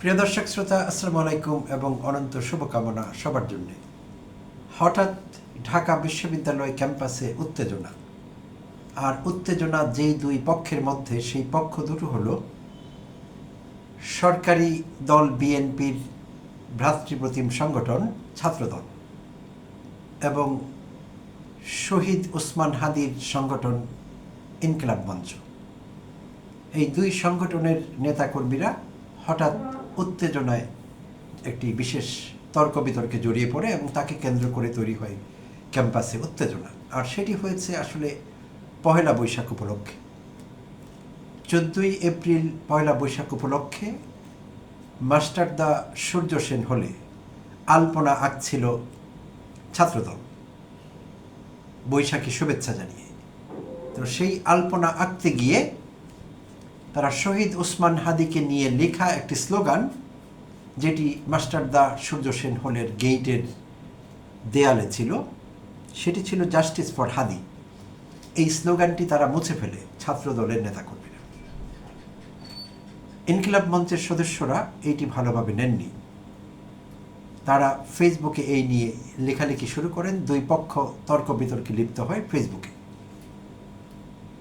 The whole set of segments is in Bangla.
প্রিয় দর্শক শ্রোতা, আসসালামু আলাইকুম এবং অনন্ত শুভকামনা সবার জন্য। হঠাৎ ঢাকা বিশ্ববিদ্যালয় ক্যাম্পাসে উত্তেজনা, আর উত্তেজনা যেই দুই পক্ষের মধ্যে, সেই পক্ষ দুটো হলো সরকারি দল বিএনপির ভ্রাতৃপ্রতিম সংগঠন ছাত্রদল এবং শহীদ ওসমান হাদির সংগঠন ইনকিলাব মঞ্চ। এই দুই সংগঠনের নেতাকর্মীরা হঠাৎ উত্তেজনায় একটি বিশেষ তর্ক বিতর্কে জড়িয়ে পড়ে এবং তাকে কেন্দ্র করে তৈরি হয় ক্যাম্পাসে উত্তেজনা। আর সেটি হয়েছে আসলে পহেলা বৈশাখ উপলক্ষে। 14ই এপ্রিল পয়লা বৈশাখ উপলক্ষে মাস্টারদা সূর্য সেন হলে আলপনা আঁকছিল ছাত্রদল বৈশাখী শুভেচ্ছা জানিয়ে। তো সেই আলপনা আঁকতে গিয়ে তারা শহীদ ওসমান হাদিকে নিয়ে লেখা একটি স্লোগান, যেটি মাস্টারদা সূর্য সেন হলের গেইটের দেয়ালে ছিল, সেটি ছিল জাস্টিস ফর হাদি। এই স্লোগানটি তারা মুছে ফেলে ছাত্রদলের নেতাকর্মীরা। ইনকিলাব মঞ্চের সদস্যরা এইটি ভালোভাবে নেননি। তারা ফেসবুকে এই নিয়ে লেখালেখি শুরু করেন। দুই পক্ষ তর্ক বিতর্কে লিপ্ত হয় ফেসবুকে,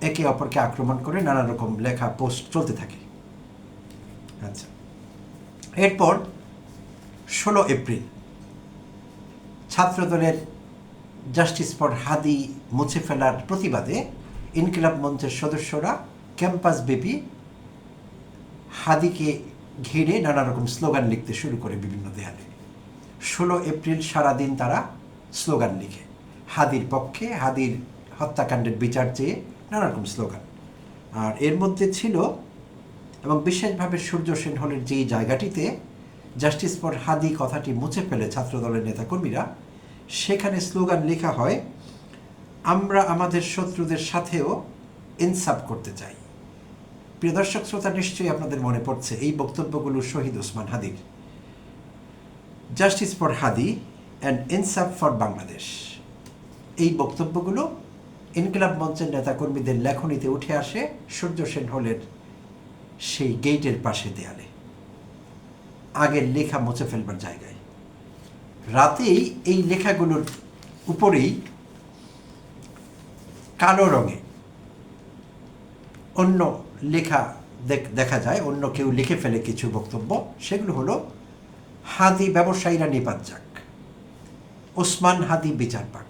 একে অপরকে আক্রমণ করে নানা রকম লেখা পোস্ট চলতে থাকে। আচ্ছা, এরপর 16 এপ্রিল ছাত্রদলের জাস্টিস ফর হাদি মুছে ফেলার প্রতিবাদে ইনকিলাব মঞ্চের সদস্যরা ক্যাম্পাস ব্যাপী হাদিকে ঘিরে নানা রকম স্লোগান লিখতে শুরু করে বিভিন্ন দেয়ালে। 16 এপ্রিল সারাদিন তারা স্লোগান লিখে হাদির পক্ষে, হাদির হত্যাকাণ্ডের বিচার চেয়ে নানা রকম স্লোগান। আর এর মধ্যে ছিল, এবং বিশেষভাবে সূর্য সেন হলের যেই জায়গাটিতে জাস্টিস ফর হাদি কথাটি মুছে ফেলে ছাত্রদলের নেতাকর্মীরা, সেখানে স্লোগান লেখা হয়, আমরা আমাদের শত্রুদের সাথেও ইনসাফ করতে চাই। প্রিয় দর্শক শ্রোতা, নিশ্চয়ই আপনাদের মনে পড়ছে এই বক্তব্যগুলো শহীদ ওসমান হাদির। জাস্টিস ফর হাদি অ্যান্ড ইনসাফ ফর বাংলাদেশ, এই বক্তব্যগুলো ইনকিলাব মঞ্চের নেতাকর্মীদের লেখনীতে উঠে আসে সূর্য সেন হলের সেই গেইটের পাশে দেয়ালে, আগের লেখা মুছে ফেলবার জায়গায়। রাতেই এই লেখাগুলোর উপরেই কালো রঙে অন্য লেখা দেখা যায়, অন্য কেউ লিখে ফেলে কিছু বক্তব্য। সেগুলো হলো, হাদি ব্যবসায়ীরা নিপাত যাক, ওসমান হাদি বিচার পাক।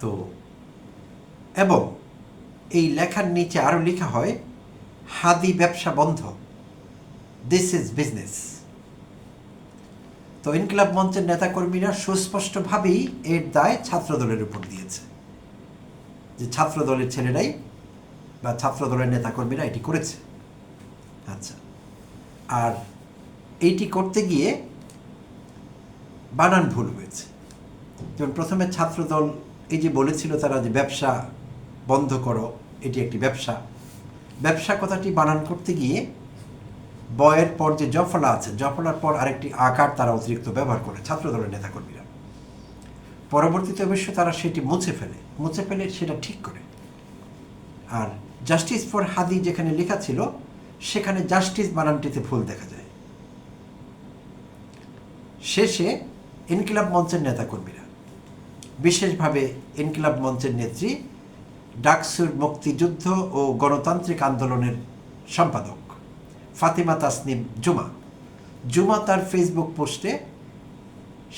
তো এবং এই লেখার নিচে আরও লেখা হয়, হাদি ব্যবসা বন্ধ, দিস ইজ বিজনেস। তো ইনকিলাব মঞ্চের নেতাকর্মীরা সুস্পষ্টভাবেই এর দায় ছাত্রদলের উপর দিয়েছে, যে ছাত্রদলের ছেলেরাই বা ছাত্রদলের নেতাকর্মীরা এটি করেছে। আচ্ছা, আর এইটি করতে গিয়ে বানান ভুল হয়েছে। যেমন প্রথমে ছাত্রদল এই যে বলেছিল তারা যে ব্যবসা বন্ধ করো, এটি একটি ব্যবসা, ব্যবসা কথাটি বানান করতে গিয়ে বয়ের পর যে জফলা আছে, জফলার পর আরেকটি আকার তারা অতিরিক্ত ব্যবহার করে ছাত্রদলের নেতাকর্মীরা। পরবর্তীতে অবশ্য তারা সেটি মুছে ফেলে সেটা ঠিক করে। আর জাস্টিস ফর হাদি যেখানে লেখা ছিল, সেখানে জাস্টিস বানানটিতে ভুল দেখা যায়। শেষে ইনকিলাব মঞ্চের নেতাকর্মীরা, বিশেষভাবে ইনকিলাব মঞ্চের নেত্রী, ডাকসুর মুক্তিযুদ্ধ ও গণতান্ত্রিক আন্দোলনের সম্পাদক ফাতিমা তাসনিম জুমা তার ফেসবুক পোস্টে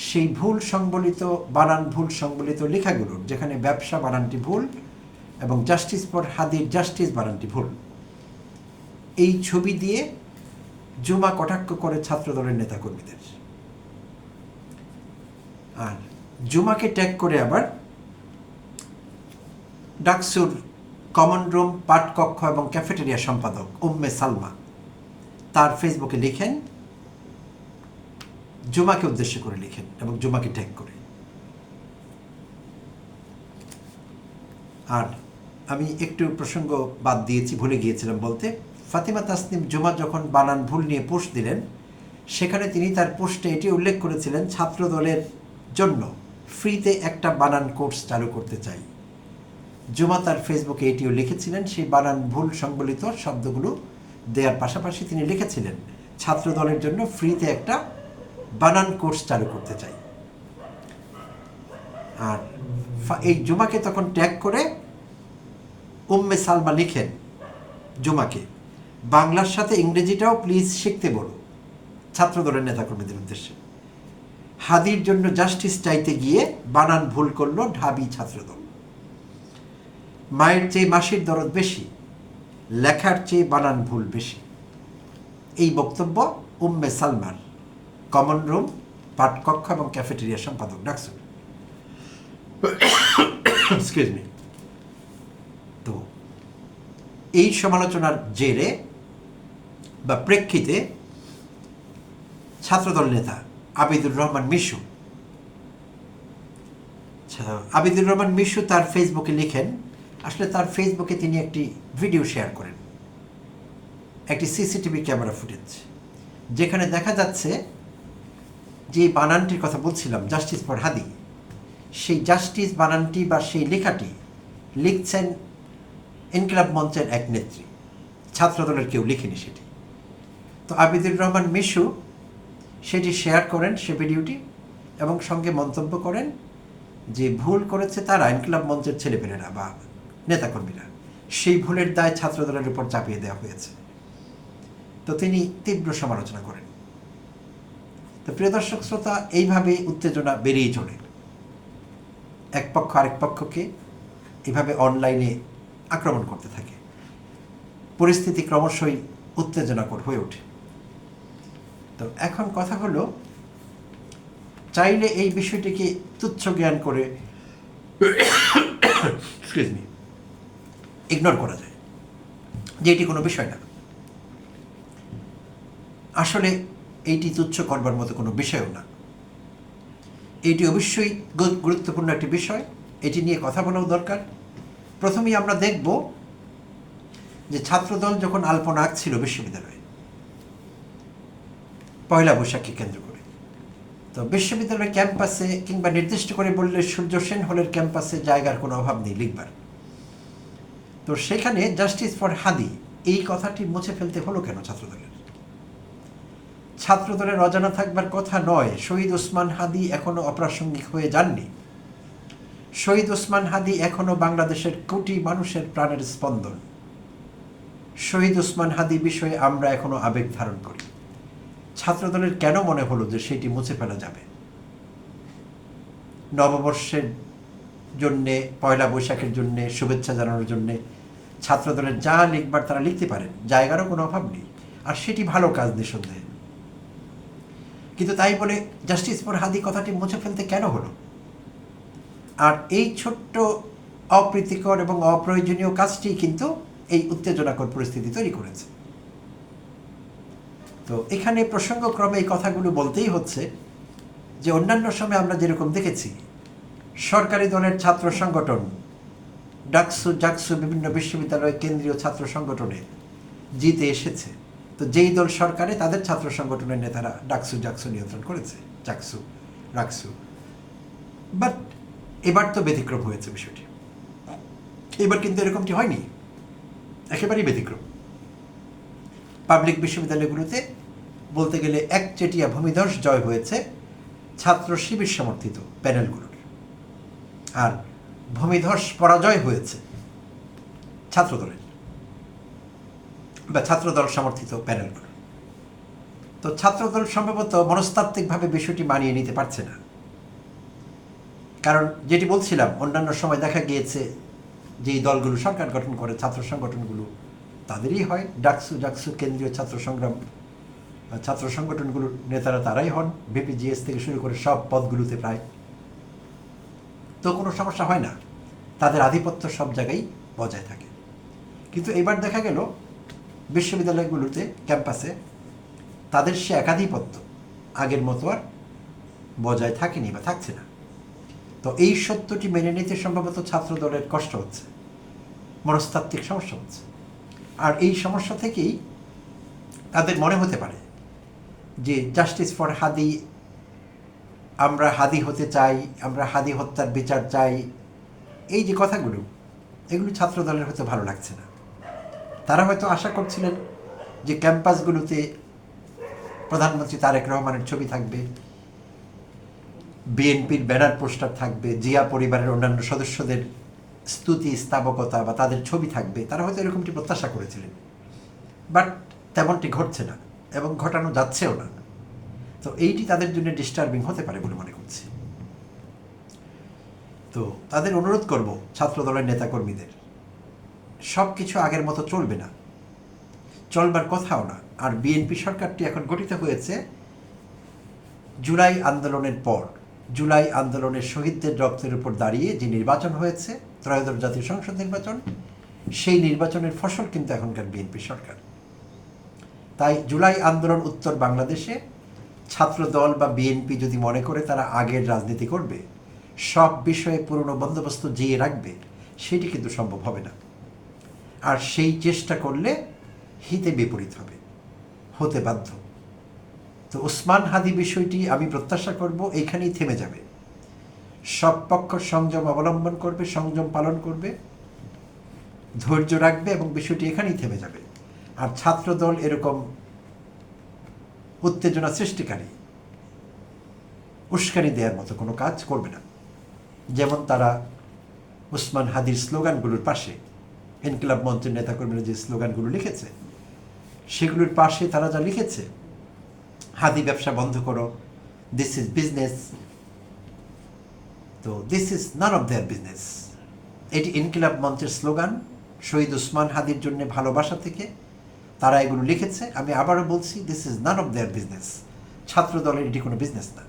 সেই ভুল সংবলিত, বানান ভুল সংবলিত লেখাগুলোর, যেখানে ব্যবসা বানানটি ভুল এবং জাস্টিস ফর হাদির জাস্টিস বানানটি ভুল, এই ছবি দিয়ে জুমা কটাক্ষ করে ছাত্রদলের নেতাকর্মীদের। আর জুমাকে ট্যাগ করে আবার ডাকসুর কমন রুম, পাঠকক্ষ এবং ক্যাফেটেরিয়া সম্পাদক উম্মে সালমা তার ফেসবুকে লিখেন, জুমাকে উদ্দেশ্য করে লিখেন এবং জুমাকে ট্যাগ করে। আর আমি একটু প্রসঙ্গ বাদ দিয়েছি, ভুলে গিয়েছিলাম বলতে, ফাতিমা তাসনিম জুমা যখন বানান ভুল নিয়ে পোস্ট দিলেন, সেখানে তিনি তার পোস্টে এটি উল্লেখ করেছিলেন, ছাত্রদলের জন্য ফ্রিতে একটা বানান কোর্স চালু করতে চাই। জুমা তার ফেসবুকে এটিও লিখেছিলেন, সেই বানান ভুল সংবলিত শব্দগুলো দেওয়ার পাশাপাশি তিনি লিখেছিলেন ছাত্র দলের জন্য ফ্রিতে একটা বানান কোর্স চালু করতে চাই। আর এই জুমাকে তখন ট্যাগ করে উম্মে সালমা লিখেন জুমাকে, বাংলার সাথে ইংরেজিটাও প্লিজ শিখতে বলো ছাত্র দলের নেতাকর্মীদের উদ্দেশ্যে। হাদির জন্য জাস্টিস চাইতে গিয়ে বানান ভুল করলো ঢাবি ছাত্রদল। মায়ের চেয়ে মাসির দরদ বেশি, লেখার চেয়ে বানান ভুল বেশি। এই বক্তব্য উম্মে সালমার, কমন রুম, পাঠকক্ষ এবং ক্যাফেটেরিয়া সম্পাদক, ডাকসু। Excuse me. তো এই সমালোচনার জেরে বা প্রেক্ষিতে ছাত্রদল নেতা আবিদুর রহমান মিশু তার ফেসবুকে লিখেন, আসলে তার ফেসবুকে তিনি একটি ভিডিও শেয়ার করেন, একটি সিসিটিভি ক্যামেরা ফুটেজ, যেখানে দেখা যাচ্ছে যে বানানটির কথা বলছিলাম, জাস্টিস ফর হাদি, সেই জাস্টিস বানানটি বা সেই লেখাটি লিখছেন ইনকিলাব মঞ্চের এক নেত্রী, ছাত্রদলের কেউ লিখেনি সেটি। তো আবিদুর রহমান মিশু সেটি শেয়ার করেন, সে ভিডিওটি, এবং সঙ্গে মন্তব্য করেন যে ভুল করেছে তারা, ইনকিলাব মঞ্চের ছেলেপেলেরা বা নেতাকর্মীরা, সেই ভুলের দায় ছাত্রদলের উপর চাপিয়ে দেওয়া হয়েছে। তো তিনি তীব্র সমালোচনা করেন। তো প্রিয় দর্শক শ্রোতা, এইভাবে উত্তেজনা বেরিয়ে চলে, এক পক্ষ আরেক পক্ষকে এভাবে অনলাইনে আক্রমণ করতে থাকে, পরিস্থিতি ক্রমশই উত্তেজনাকর হয়ে ওঠে। তো এখন কথা হলো, চাইলে এই বিষয়টিকে তুচ্ছ জ্ঞান করে ইগনোর করা যায় যে এটি কোনো বিষয় না। আসলে এইটি তুচ্ছ করবার মতো কোনো বিষয়ও না। এটি অবশ্যই গুরুত্বপূর্ণ একটি বিষয়, এটি নিয়ে কথা বলাও দরকার। প্রথমেই আমরা দেখব যে ছাত্রদল যখন আলপনা আঁকছিল বিশ্ববিদ্যালয়ে পয়লা বৈশাখকে কেন্দ্র করে, তো বিশ্ববিদ্যালয়ের ক্যাম্পাসে, কিংবা নির্দিষ্ট করে বললে সূর্য সেন হলের ক্যাম্পাসে জায়গার কোনো অভাব নেই লিখবার। তো সেখানে জাস্টিস ফর হাদি এই কথাটি মুছে ফেলতে হলো কেন ছাত্রদলের? ছাত্রদলের অজানা থাকবার কথা নয়, শহীদ ওসমান হাদি এখনো অপ্রাসঙ্গিক হয়ে যাননি। শহীদ ওসমান হাদি এখনো বাংলাদেশের কোটি মানুষের প্রাণের স্পন্দন। শহীদ ওসমান হাদি বিষয়ে আমরা এখনো আবেগ ধারণ করি। ছাত্রদলের কেন মনে হলো যে সেটি মুছে ফেলা যাবে? নববর্ষের জন্যে, পয়লা বৈশাখের জন্যে, শুভেচ্ছা জানানোর জন্যে ছাত্রদলের যা লিখবার তারা লিখতে পারেন, জায়গারও কোনো অভাব নেই, আর সেটি ভালো কাজ নিঃসন্দেহে। কিন্তু তাই বলে জাস্টিস ফর হাদি কথাটি মুছে ফেলতে কেন হলো? আর এই ছোট্ট অপ্রীতিকর এবং অপ্রয়োজনীয় কাজটি কিন্তু এই উত্তেজনাকর পরিস্থিতি তৈরি করেছে। তো এখানে প্রসঙ্গক্রমে এই কথাগুলো বলতেই হচ্ছে যে অন্যান্য সময় আমরা যেরকম দেখেছি সরকারি দলের ছাত্র সংগঠন ডাকসু, জাকসু, বিভিন্ন বিশ্ববিদ্যালয় কেন্দ্রীয় ছাত্র সংগঠনে জিতে এসেছে। তো যেই দল সরকারে তাদের ছাত্র সংগঠনের নেতারা ডাকসু, জাকসু নিয়ন্ত্রণ করেছে, জাকসু, রাকসু। বাট এবার তো ব্যতিক্রম হয়েছে বিষয়টি। এবার কিন্তু এরকমটি হয়নি, একেবারেই ব্যতিক্রম। পাবলিক বিশ্ববিদ্যালয়গুলোতে বলতে গেলে একচেটিয়া ভূমিধস জয় হয়েছে ছাত্র শিবির সমর্থিত প্যানেলগুলোর, আর ভূমিধস পরাজয় হয়েছে ছাত্রদলের বা ছাত্রদল সমর্থিত প্যানেলগুলোর। তো ছাত্রদল সম্ভবত মনস্তাত্ত্বিকভাবে বিষয়টি মানিয়ে নিতে পারছে না। কারণ যেটি বলছিলাম, অন্যান্য সময় দেখা গিয়েছে যেই দলগুলো সরকার গঠন করে, ছাত্র সংগঠনগুলো তাদেরই হয়। ডাকসু, জাকসু, কেন্দ্রীয় ছাত্র সংগ্রাম, ছাত্র সংগঠনগুলোর নেতারা তারাই হন, ভিপিজিএস থেকে শুরু করে সব পদগুলোতে প্রায়। তো কোনো সমস্যা হয় না, তাদের আধিপত্য সব জায়গায় বজায় থাকে। কিন্তু এবার দেখা গেল বিশ্ববিদ্যালয়গুলোতে, ক্যাম্পাসে তাদের সে একাধিপত্য আগের মতো আর বজায় থাকেনি বা থাকছে না। তো এই সত্যটি মেনে নিতে সম্ভবত ছাত্র দলের কষ্ট হচ্ছে, মনস্তাত্ত্বিক সমস্যা হচ্ছে। আর এই সমস্যা থেকেই তাদের মনে হতে পারে যে জাস্টিস ফর হাদি, আমরা হাদি হতে চাই, আমরা হাদি হত্যার বিচার চাই, এই যে কথাগুলো, এগুলো ছাত্র দলের হয়তো ভালো লাগছে না। তারা হয়তো আশা করছিলেন যে ক্যাম্পাসগুলোতে প্রধানমন্ত্রী তারেক রহমানের ছবি থাকবে, বিএনপির ব্যানার পোস্টার থাকবে, জিয়া পরিবারের অন্যান্য সদস্যদের স্তুতি স্থাবকতা বা তাদের ছবি থাকবে, তারা হয়তো এরকমটি প্রত্যাশা করেছিলেন, বাট তেমনটি ঘটছে না এবং ঘটানো যাচ্ছেও না। তো এইটি তাদের জন্য ডিস্টার্বিং হতে পারে বলে মনে করছি। তো তাদের অনুরোধ করব ছাত্র দলের নেতাকর্মীদের, সব কিছু আগের মতো চলবে না, চলবার কথাও না। আর বিএনপি সরকারটি এখন গঠিত হয়েছে জুলাই আন্দোলনের পর, জুলাই আন্দোলনের শহীদদের রক্তের উপর দাঁড়িয়ে যে নির্বাচন হয়েছে, ত্রয়োদশ জাতীয় সংসদ নির্বাচন, সেই নির্বাচনের ফসল কিন্তু এখনকার বিএনপি সরকার। তাই জুলাই আন্দোলন উত্তর বাংলাদেশে ছাত্র দল বা বিএনপি যদি মনে করে তারা আগের রাজনীতি করবে, সব বিষয়ে পুরনো বন্দোবস্ত জিয়ে রাখবে, সেটি কিন্তু সম্ভব হবে না। আর সেই চেষ্টা করলে হিতে বিপরীত হবে, হতে বাধ্য। তো ওসমান হাদি বিষয়টি আমি প্রত্যাশা করব এইখানেই থেমে যাবে। সব পক্ষ সংযম অবলম্বন করবে, সংযম পালন করবে, ধৈর্য রাখবে এবং বিষয়টি এখানেই থেমে যাবে। আর ছাত্রদল এরকম উত্তেজনা সৃষ্টিকারী, উস্কানি দেওয়ার মতো কোনো কাজ করবে না। যেমন তারা ওসমান হাদির স্লোগানগুলোর পাশে, ইনকিলাব মঞ্চের নেতাকর্মীরা যে স্লোগানগুলো লিখেছে সেগুলোর পাশে তারা যা লিখেছে, হাদি ব্যবসা বন্ধ করো, দিস ইজ বিজনেস, তো this is none of their business. এটি ইনকিলাব মঞ্চের স্লোগান, শহীদ ওসমান হাদির জন্য ভালোবাসা থেকে তারা এগুলো লিখেছে। আমি আবারও বলছি, this is none of their business. ছাত্র দলের এটি কোনো বিজনেস না।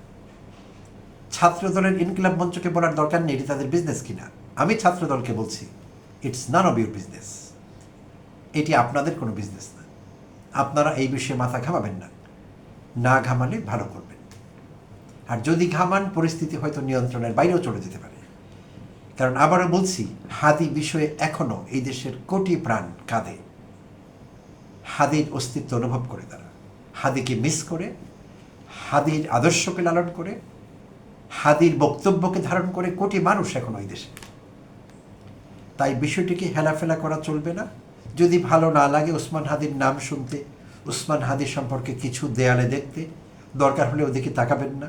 ছাত্র দলের ইনকিলাব মঞ্চকে বলার দরকার নেই এটি তাদের বিজনেস কিনা। আমি ছাত্র দলকে বলছি, it's none of your business. এটি আপনাদের কোনো বিজনেস না। আপনারা এই বিষয়ে মাথা ঘামাবেন না, না ঘামালে ভালো করবেন। আর যদি ঘামান, পরিস্থিতি হয়তো নিয়ন্ত্রণের বাইরেও চলে যেতে পারে। কারণ আবারও বলছি, হাদি বিষয়ে এখনো এই দেশের কোটি প্রাণ কাঁদে। হাদির অস্তিত্ব অনুভব করে তারা, হাদিকে মিস করে, হাদির আদর্শকে লালন করে, হাদির বক্তব্যকে ধারণ করে কোটি মানুষ এখন ওই দেশে। তাই বিষয়টিকে হেলাফেলা করা চলবে না। যদি ভালো না লাগে ওসমান হাদির নাম শুনতে, ওসমান হাদি সম্পর্কে কিছু দেয়ালে দেখতে, দরকার হলে ওদিকে তাকাবেন না।